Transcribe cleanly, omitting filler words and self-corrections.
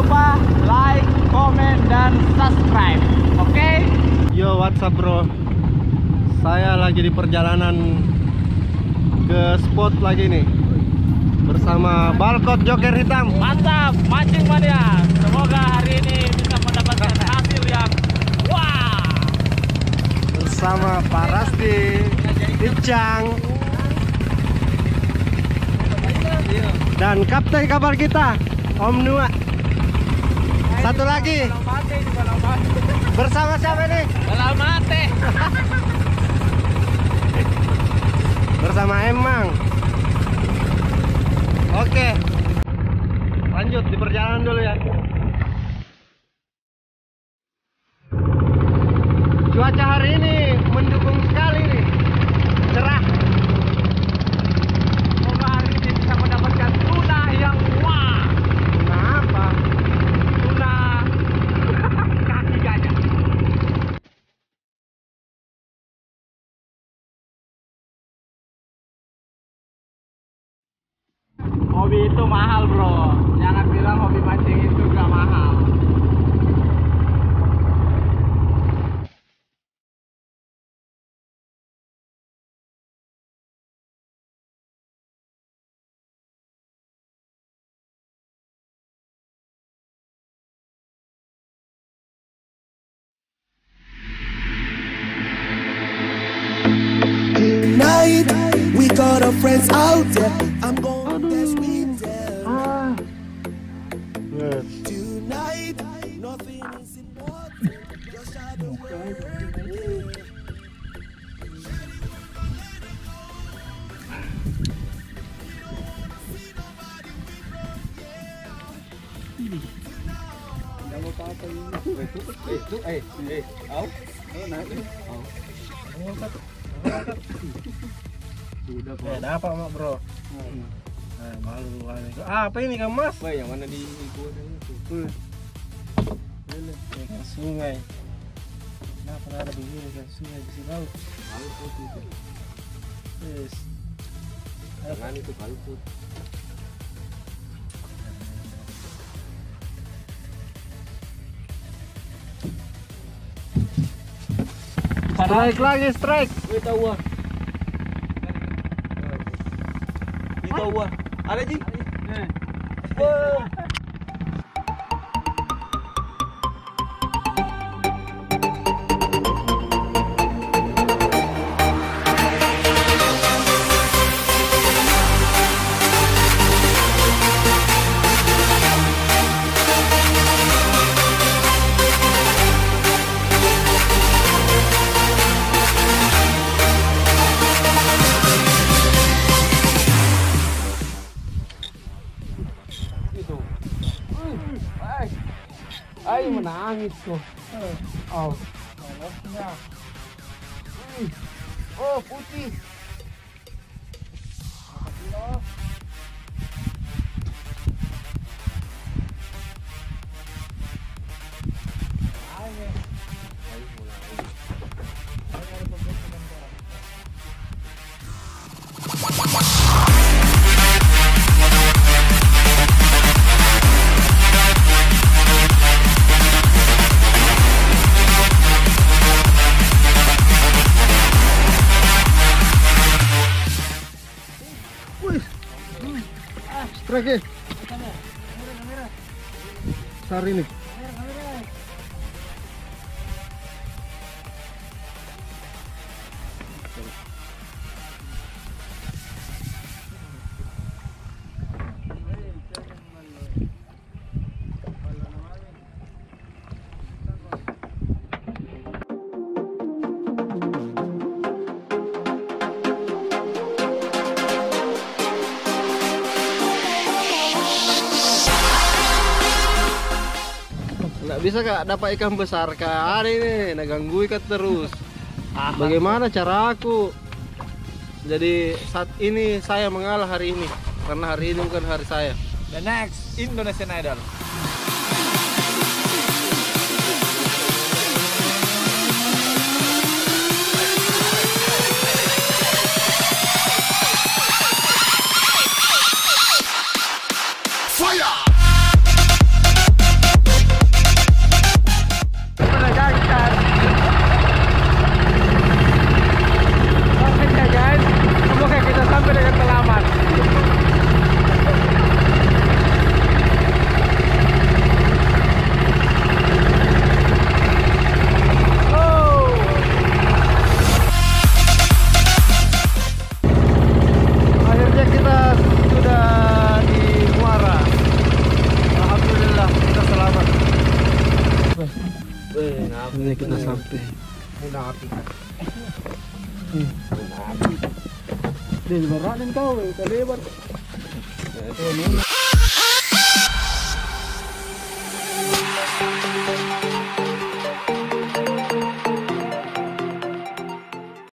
lupa like, komen, dan subscribe. Oke? Yo, what's up bro? Saya lagi di perjalanan ke spot lagi nih bersama Balkot Joker Hitam. Mantap, mancing mania. Semoga hari ini bisa mendapatkan hasil yang wah. Bersama Pak Rasti, Icang, dan kapten kapal kita, Om Nua. Satu lagi. Bersama siapa nih? Balau mate. Bersama Emang. Oke, lanjut di perjalanan dulu ya. Cuaca hari ini mendukung sekali nih, cerah. Semoga hari ini bisa mendapatkan tuna yang wah. Tuna apa? Tuna kaki gajah. Hobi itu mahal bro. Jangan bilang hobi mancing itu gak mahal. Tonight, we got our friends out there. I'm gonna dance with them. Yes. Tonight, nothing is important. Just shout the word. Ada apa mak bro? Malu apa ini kamu mas? Wah, yang mana di gua itu? Ikan sungai. Kenapa ada begini ikan sungai di sini laut? Palu putih itu. Yes. Jangan itu palu putih. Strike lagi, strike. Wih, tahu ah. Ini tahu ah. Ada ji? Wah. Ay, menangis tuh. Oh, kolosnya. Oh, putih. Berapa kilo? Strike. Besar ini. Nggak bisa kak dapat ikan besar kak hari ini, nah ganggu ikan terus. Bagaimana cara aku? Jadi saat ini saya mengalah hari ini karena hari ini bukan hari saya. The next Indonesian Idol. Fire! ikan. Makanya guys, semoga kita sampai dengan selamat. Akhirnya kita sudah di muara. Alhamdulillah kita selamat. Ini kita sampai. Dia baranin kau, kelebar.